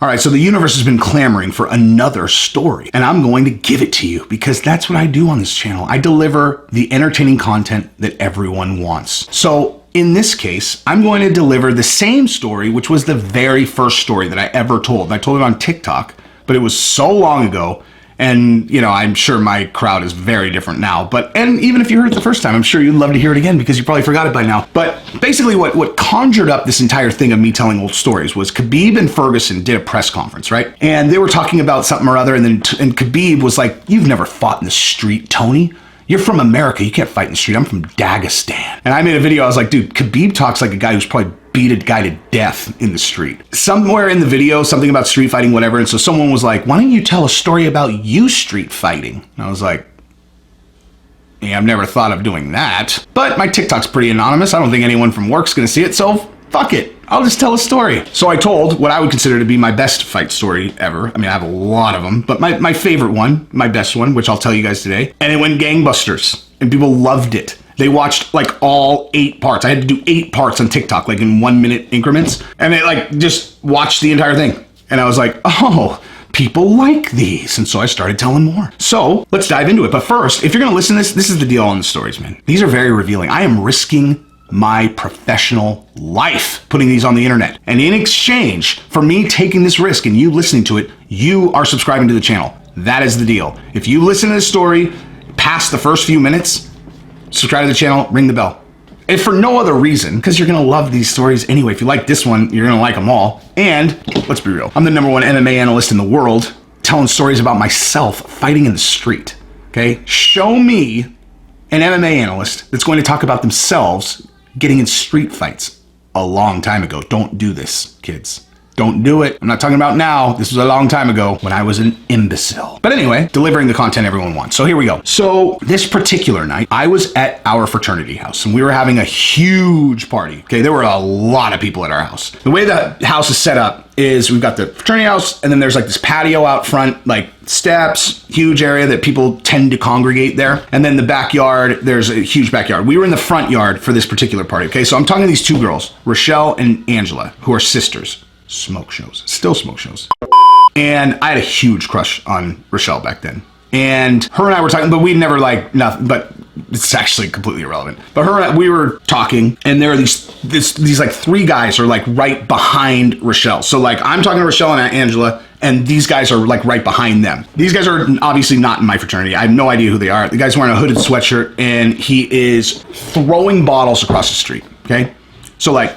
All right, so the universe has been clamoring for another story, and I'm going to give it to you because that's what I do on this channel. I deliver the entertaining content that everyone wants. So in this case, I'm going to deliver the same story, which was the very first story that I ever told. And I told it on TikTok, but it was so long ago. And, you know, I'm sure my crowd is very different now. And even if you heard it the first time, I'm sure you'd love to hear it again because you probably forgot it by now. But basically what conjured up this entire thing of me telling old stories was Khabib and Ferguson did a press conference, right? And they were talking about something or other. And Khabib was like, "You've never fought in the street, Tony. You're from America. You can't fight in the street. I'm from Dagestan." And I made a video. I was like, dude, Khabib talks like a guy who's probably beat a guy to death in the street. Somewhere in the video, something about street fighting, whatever. And so someone was like, "Why don't you tell a story about you street fighting?" And I was like, yeah, I've never thought of doing that. But my TikTok's pretty anonymous. I don't think anyone from work's gonna see it. So fuck it. I'll just tell a story. So I told what I would consider to be my best fight story ever. I mean, I have a lot of them, but my favorite one, my best one, which I'll tell you guys today. And it went gangbusters and people loved it. They watched like all 8 parts. I had to do 8 parts on TikTok, like in 1 minute increments. And they like just watched the entire thing. And I was like, oh, people like these. And so I started telling more. So let's dive into it. But first, if you're gonna listen to this is the deal on the stories, man. These are very revealing. I am risking my professional life putting these on the internet. And in exchange for me taking this risk and you listening to it, you are subscribing to the channel. That is the deal. If you listen to this story past the first few minutes, subscribe to the channel, ring the bell. If for no other reason, because you're gonna love these stories anyway. If you like this one, you're gonna like them all. And let's be real, I'm the #1 MMA analyst in the world, telling stories about myself fighting in the street, okay? Show me an MMA analyst that's going to talk about themselves getting in street fights a long time ago. Don't do this, kids. Don't do it. I'm not talking about now. This was a long time ago when I was an imbecile. But anyway, delivering the content everyone wants. So here we go. So this particular night, I was at our fraternity house and we were having a huge party. Okay, there were a lot of people at our house. The way the house is set up is we've got the fraternity house and then there's like this patio out front, like steps, huge area that people tend to congregate there. And then the backyard, there's a huge backyard. We were in the front yard for this particular party. Okay, so I'm talking to these 2 girls, Rochelle and Angela, who are sisters. Smoke shows, still smoke shows. And I had a huge crush on Rochelle back then. And her and I were talking, but we'd never like nothing, but it's actually completely irrelevant. But her and I, we were talking and there are these like 3 guys are like right behind Rochelle. So like I'm talking to Rochelle and Angela and these guys are like right behind them. These guys are obviously not in my fraternity. I have no idea who they are. The guy's wearing a hooded sweatshirt and he is throwing bottles across the street, okay? So like,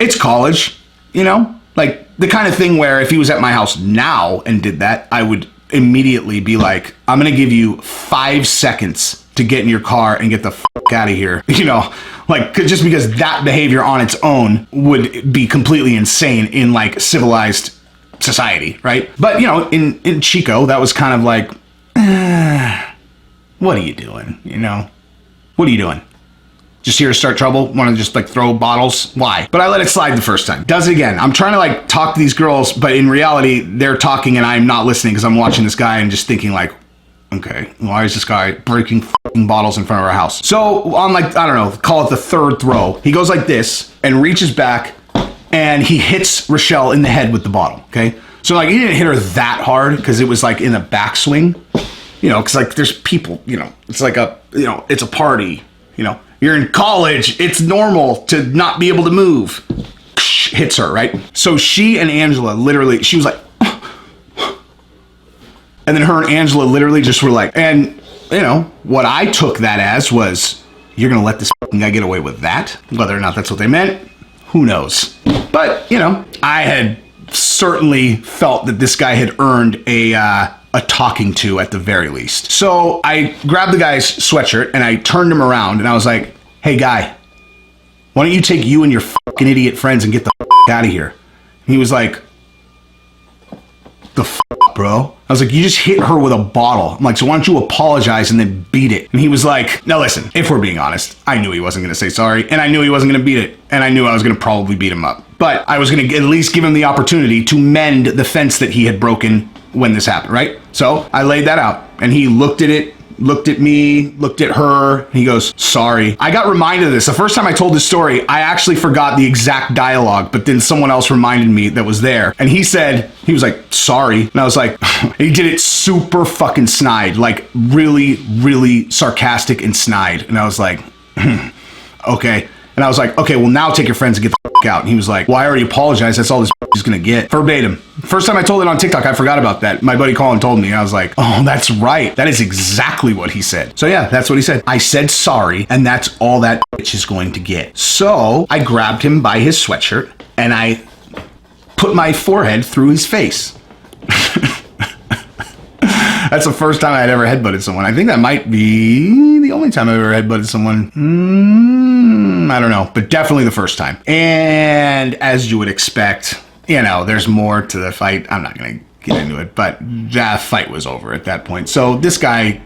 it's college, you know? Like the kind of thing where if he was at my house now and did that, I would immediately be like, I'm gonna give you 5 seconds to get in your car and get the fuck out of here. You know, like just because that behavior on its own would be completely insane in like civilized society, right? But you know, in Chico, that was kind of like, what are you doing? You know, what are you doing? Just here to start trouble? Want to just like throw bottles? Why? But I let it slide the first time. Does it again. I'm trying to like talk to these girls, but in reality, they're talking and I'm not listening because I'm watching this guy and just thinking like, okay, why is this guy breaking fucking bottles in front of our house? So on like, I don't know, call it the 3rd throw, he goes like this and reaches back and he hits Rochelle in the head with the bottle, okay? So like he didn't hit her that hard because it was like in a backswing, you know, because like there's people, you know, it's like a, you know, it's a party, you know. You're in college, it's normal to not be able to move. Hits her, right? So she and Angela literally, she was like, and then her and Angela literally just were like, and you know, what I took that as was, you're gonna let this guy get away with that? Whether or not that's what they meant, who knows? But, you know, I had certainly felt that this guy had earned a talking to at the very least. So I grabbed the guy's sweatshirt and I turned him around and I was like, hey guy, why don't you take you and your fucking idiot friends and get the out of here? And he was like, the bro? I was like, you just hit her with a bottle. I'm like, so why don't you apologize and then beat it? And he was like, now listen, if we're being honest, I knew he wasn't gonna say sorry and I knew he wasn't gonna beat it and I knew I was gonna probably beat him up. But I was gonna at least give him the opportunity to mend the fence that he had broken when this happened, right? So I laid that out and he looked at it looked at me, looked at her, and he goes, sorry. I got reminded of this. The first time I told this story, I actually forgot the exact dialogue, but then someone else reminded me that was there. And he was like, sorry. And I was like, he did it super fucking snide, like really, really sarcastic and snide. And I was like, okay. And I was like, okay, well now take your friends and get the fuck out. And he was like, well, I already apologized. That's all this is gonna get. Verbatim. First time I told it on TikTok, I forgot about that. My buddy Colin told me. I was like, oh, that's right. That is exactly what he said. So yeah, that's what he said. I said sorry, and that's all that bitch is going to get. So I grabbed him by his sweatshirt and I put my forehead through his face. That's the first time I had ever headbutted someone. I think that might be the only time I've ever headbutted someone. I don't know, but definitely the first time. And as you would expect, you know, there's more to the fight. I'm not going to get into it, but that fight was over at that point. So this guy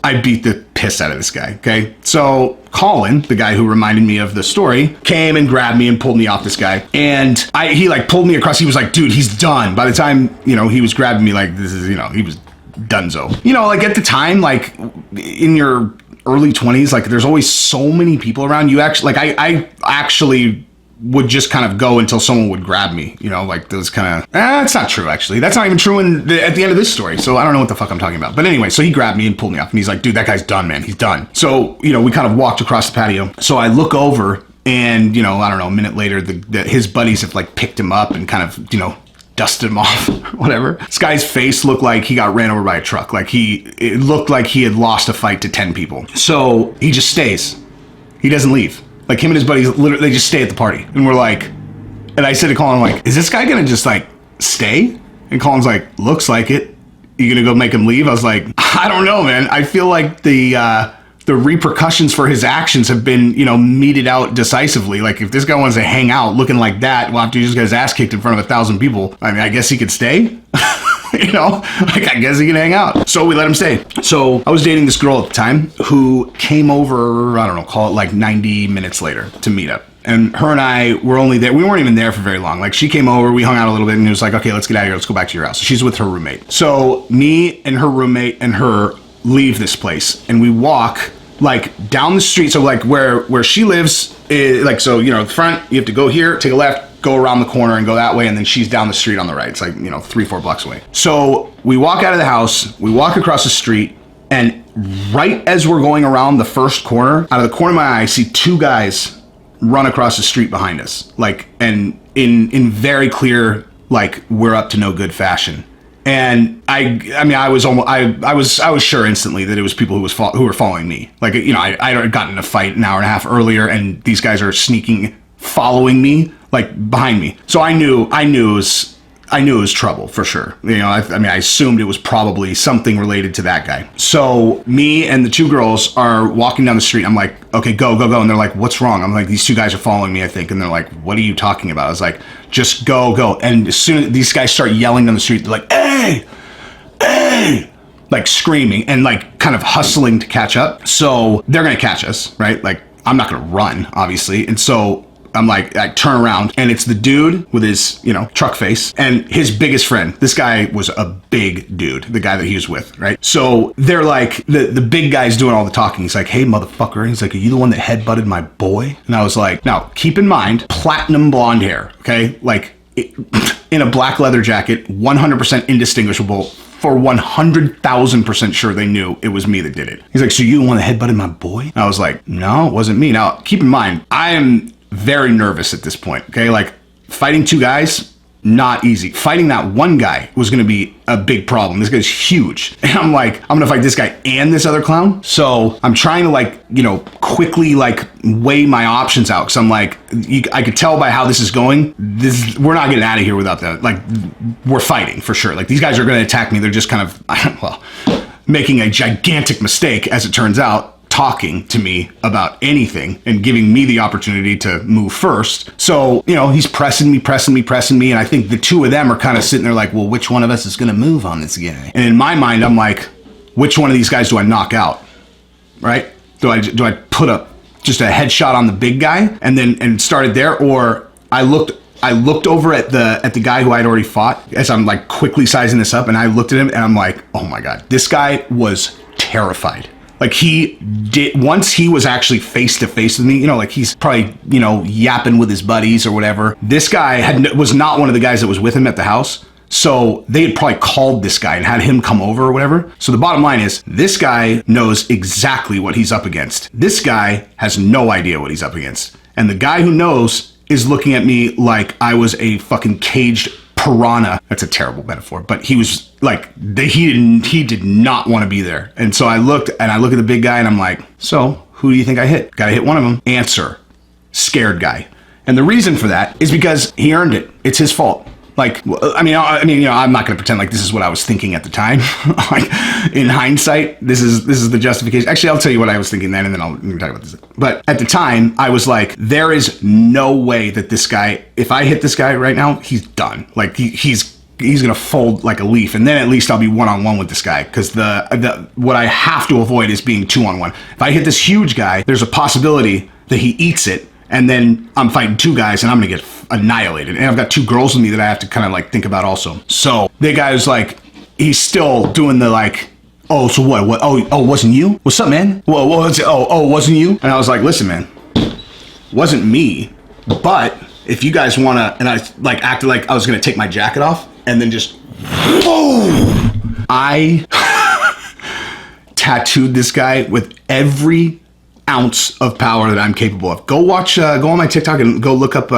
I beat the piss out of this guy, okay? So Colin, the guy who reminded me of the story, came and grabbed me and pulled me off this guy. And he like pulled me across. He was like, dude, he's done. By the time, you know, he was grabbing me, like, this is, you know, he was donezo. You know, like at the time, like in your early 20s, like there's always so many people around. You actually, like I actually would just kind of go until someone would grab me, you know, like those kind of, it's not true actually. That's not even true at the end of this story. So I don't know what the fuck I'm talking about. But anyway, so he grabbed me and pulled me off and he's like, dude, that guy's done, man. He's done. So, you know, we kind of walked across the patio. So I look over and, you know, I don't know, a minute later, his buddies have like picked him up and kind of, you know, dusted him off, whatever. This guy's face looked like he got ran over by a truck. Like it looked like he had lost a fight to 10 people. So he just stays. He doesn't leave. Like him and his buddies, literally, they just stay at the party. And we're like, and I said to Colin, like, is this guy gonna just like stay? And Colin's like, looks like it. You gonna go make him leave? I was like, I don't know, man. I feel like the repercussions for his actions have been, you know, meted out decisively. Like if this guy wants to hang out looking like that, well, after he just got his ass kicked in front of 1,000 people, I mean, I guess he could stay. You know, like I guess he can hang out. So we let him stay. So I was dating this girl at the time who came over, I don't know, call it like 90 minutes later to meet up. And her and I were only there. We weren't even there for very long. Like she came over, we hung out a little bit and it was like, okay, let's get out of here. Let's go back to your house. So she's with her roommate. So me and her roommate and her leave this place and we walk like down the street. So like where she lives is like, so, you know, the front, you have to go here, take a left, go around the corner and go that way. And then she's down the street on the right. It's like, you know, 3-4 blocks away. So we walk out of the house, we walk across the street and right as we're going around the first corner, out of the corner of my eye, I see two guys run across the street behind us. Like, and in very clear, like we're up to no good fashion. And I mean, I was sure instantly that it was people who were following me. Like, you know, I had gotten in a fight an hour and a half earlier, and these guys are sneaking, following me, like behind me. So I knew it was trouble for sure. You know, I mean, I assumed it was probably something related to that guy. So me and the two girls are walking down the street. I'm like, okay, go. And they're like, what's wrong? I'm like, these two guys are following me, I think. And they're like, what are you talking about? I was like, just go. And as soon as these guys start yelling down the street, they're like, hey, like screaming and like kind of hustling to catch up. So they're going to catch us, right? Like I'm not going to run, obviously. And so I'm like, I turn around and it's the dude with his, you know, truck face and his biggest friend. This guy was a big dude, the guy that he was with, right? So they're like, the big guy's doing all the talking. He's like, hey, motherfucker. And he's like, are you the one that headbutted my boy? And I was like, now keep in mind, platinum blonde hair, okay? Like in a black leather jacket, 100% indistinguishable. For 100,000% sure they knew it was me that did it. He's like, so you the one that headbutted my boy? And I was like, no, it wasn't me. Now, keep in mind, I am very nervous at this point, okay? Like, fighting two guys, not easy. Fighting that one guy was gonna be a big problem. This guy's huge. And I'm like, I'm gonna fight this guy and this other clown? So I'm trying to like, you know, quickly like weigh my options out. Cause I'm like, I could tell by how this is going, we're not getting out of here without that. Like, we're fighting for sure. Like, these guys are gonna attack me. They're just kind of, well, making a gigantic mistake, as it turns out, talking to me about anything and giving me the opportunity to move first. So, you know, he's pressing me. And I think the two of them are kind of sitting there like, well, which one of us is going to move on this guy? And in my mind, I'm like, which one of these guys do I knock out? Right? Do I put just a headshot on the big guy and started there? Or I looked over at the guy who I'd already fought as I'm like quickly sizing this up, and I looked at him and I'm like, oh my God, this guy was terrified. Like he did, once he was actually face to face with me, you know, like he's probably, you know, yapping with his buddies or whatever. This guy was not one of the guys that was with him at the house. So they had probably called this guy and had him come over or whatever. So the bottom line is this guy knows exactly what he's up against. This guy has no idea what he's up against. And the guy who knows is looking at me like I was a fucking caged piranha. That's a terrible metaphor, but he was like, he did not want to be there. And so I look at the big guy and I'm like, so who do you think I hit? Gotta hit one of them. Answer. Scared guy. And the reason for that is because he earned it. It's his fault. Like, I mean, you know, I'm not going to pretend like this is what I was thinking at the time. Like, in hindsight, this is the justification. Actually, I'll tell you what I was thinking then, and then we can talk about this. But at the time, I was like, there is no way that this guy, if I hit this guy right now, he's done. Like, he's going to fold like a leaf, and then at least I'll be one-on-one with this guy, because what I have to avoid is being two-on-one. If I hit this huge guy, there's a possibility that he eats it, and then I'm fighting two guys and I'm gonna get annihilated. And I've got two girls with me that I have to kind of like think about also. So the guy was like, he's still doing the like, oh, so what? Oh, wasn't you? What's up, man? Well, wasn't you? And I was like, listen, man, wasn't me. But if you guys wanna, and I like acted like I was gonna take my jacket off and then just, boom! I tattooed this guy with every ounce of power that I'm capable of. Go on my TikTok and go look up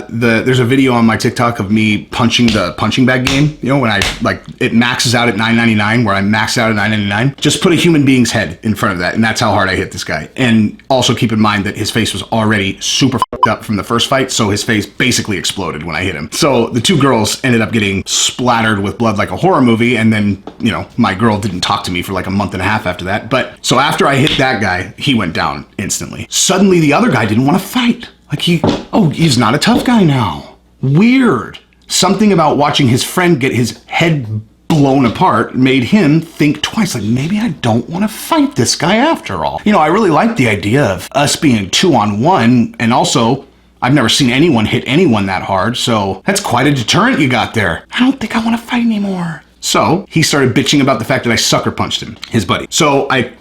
there's a video on my TikTok of me punching the punching bag game. You know, when I like it maxes out at $9.99, where I max out at $9.99. Just put a human being's head in front of that, and that's how hard I hit this guy. And also keep in mind that his face was already super fucked up from the first fight, so his face basically exploded when I hit him. So the two girls ended up getting splattered with blood like a horror movie, and then, you know, my girl didn't talk to me for like a month and a half after that. But so after I hit that guy, he went down instantly. Suddenly the other guy didn't want to fight. Like he's not a tough guy now. Weird. Something about watching his friend get his head blown apart made him think twice, like, maybe I don't want to fight this guy after all. You know, I really like the idea of us being 2-on-1, and also I've never seen anyone hit anyone that hard, so that's quite a deterrent you got there. I don't think I want to fight anymore. So he started bitching about the fact that I sucker punched him, his buddy. So I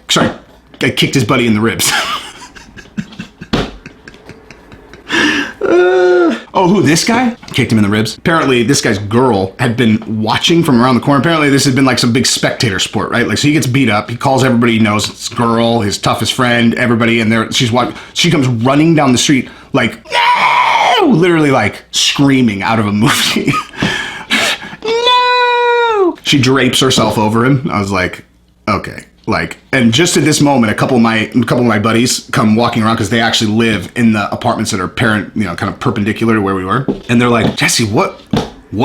kicked his buddy in the ribs. Who, this guy? Kicked him in the ribs. Apparently, this guy's girl had been watching from around the corner. Apparently, this had been like some big spectator sport, right? Like, so he gets beat up. He calls everybody he knows. It's girl, his toughest friend, everybody. And she comes running down the street like, no! Literally like screaming out of a movie. No! She drapes herself over him. I was like, okay. Like, and just at this moment, a couple of my buddies come walking around because they actually live in the apartments that are kind of perpendicular to where we were. And they're like, Jesse, what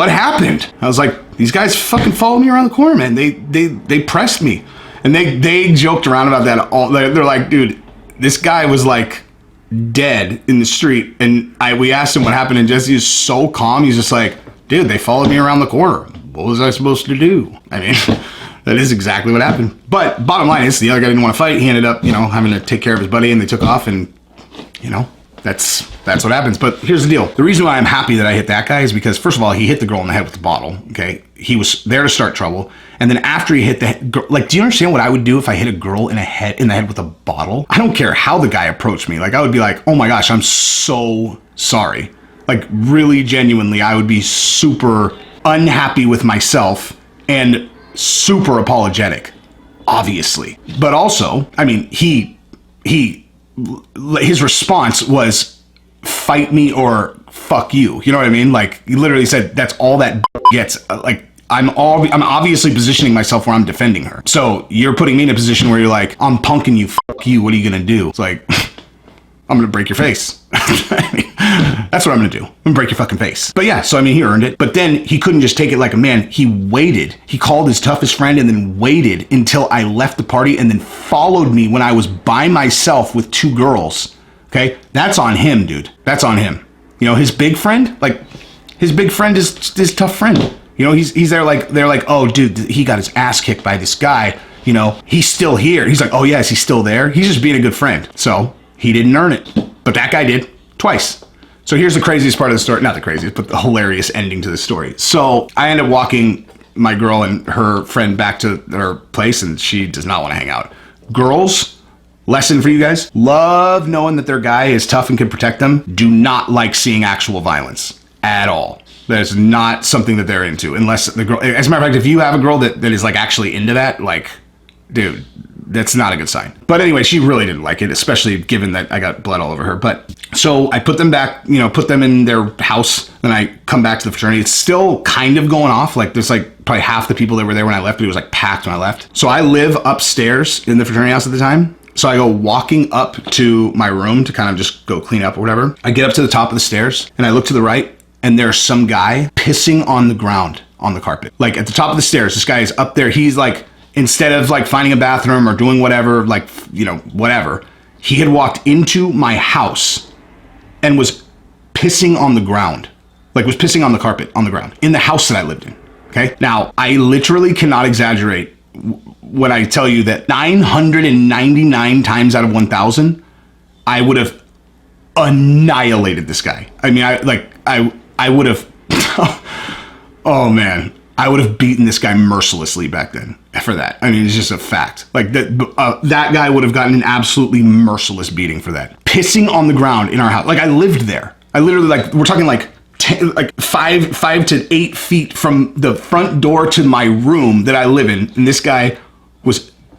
happened? I was like, these guys fucking followed me around the corner, man. They pressed me. And they joked around about that all. They're like, dude, this guy was like dead in the street. And we asked him what happened, and Jesse is so calm. He's just like, dude, they followed me around the corner. What was I supposed to do? I mean, that is exactly what happened. But bottom line is, the other guy didn't want to fight. He ended up, having to take care of his buddy, and they took off, and, that's what happens. But here's the deal. The reason why I'm happy that I hit that guy is because, first of all, he hit the girl in the head with the bottle, okay? He was there to start trouble. And then after he hit the girl, like, do you understand what I would do if I hit a girl in the head with a bottle? I don't care how the guy approached me. Like, I would be like, oh my gosh, I'm so sorry. Like, really genuinely, I would be super unhappy with myself and super apologetic, obviously. But also, I mean, his response was fight me or fuck you. You know what I mean? Like, he literally said that's all that gets. Like, I'm obviously positioning myself where I'm defending her. So you're putting me in a position where you're like, I'm punking you, fuck you, what are you gonna do? It's like, I'm gonna break your face. I mean, that's what I'm gonna do. I'm gonna break your fucking face. But yeah, so I mean, he earned it. But then he couldn't just take it like a man. He waited. He called his toughest friend and then waited until I left the party, and then followed me when I was by myself with two girls. Okay? That's on him, dude. That's on him. His big friend, is his tough friend. He's there like, they're like, oh, dude, he got his ass kicked by this guy. He's still here. He's like, oh, yeah, is he still there? He's just being a good friend. So he didn't earn it. But that guy did. Twice. So here's the craziest part of the story. Not the craziest, but the hilarious ending to the story. So I end up walking my girl and her friend back to her place, and she does not want to hang out. Girls, lesson for you guys, love knowing that their guy is tough and can protect them. Do not like seeing actual violence at all. That is not something that they're into, unless the girl, as a matter of fact, if you have a girl that is like actually into that, like, dude, that's not a good sign. But anyway, she really didn't like it, especially given that I got blood all over her. But so I put them back, put them in their house. Then I come back to the fraternity. It's still kind of going off. Like there's like probably half the people that were there when I left, but it was like packed when I left. So I live upstairs in the fraternity house at the time. So I go walking up to my room to kind of just go clean up or whatever. I get up to the top of the stairs and I look to the right and there's some guy pissing on the ground on the carpet. Like at the top of the stairs, this guy is up there. He's like, instead of like finding a bathroom or doing whatever, like, whatever, he had walked into my house and was pissing on the ground. Like was pissing on the carpet on the ground in the house that I lived in. Okay. Now I literally cannot exaggerate when I tell you that 999 times out of 1,000, I would have annihilated this guy. I mean, I would have, oh man, I would have beaten this guy mercilessly back then for that. I mean, it's just a fact. Like that guy would have gotten an absolutely merciless beating for that. Pissing on the ground in our house. Like I lived there. I literally we're talking like 5 to 8 feet from the front door to my room that I live in. And this guy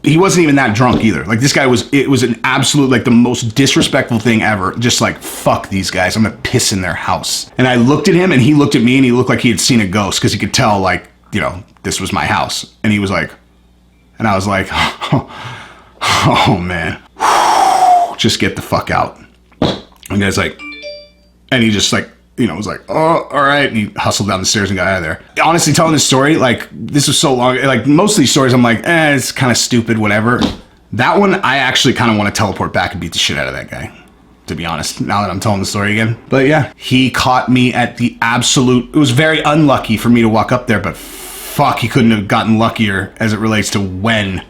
he wasn't even that drunk either. Like this guy it was an absolute, like the most disrespectful thing ever. Just like, fuck these guys. I'm gonna piss in their house. And I looked at him and he looked at me and he looked like he had seen a ghost because he could tell like, this was my house. And he was like, and I was like, oh man, just get the fuck out. And the guy's like, and he just like, was like, oh, all right. And he hustled down the stairs and got out of there. Honestly, telling this story, like, this was so long. Like, most of these stories, I'm like, it's kind of stupid, whatever. That one, I actually kind of want to teleport back and beat the shit out of that guy, to be honest, now that I'm telling the story again. But yeah, he caught me at the absolute, it was very unlucky for me to walk up there, but fuck, he couldn't have gotten luckier as it relates to when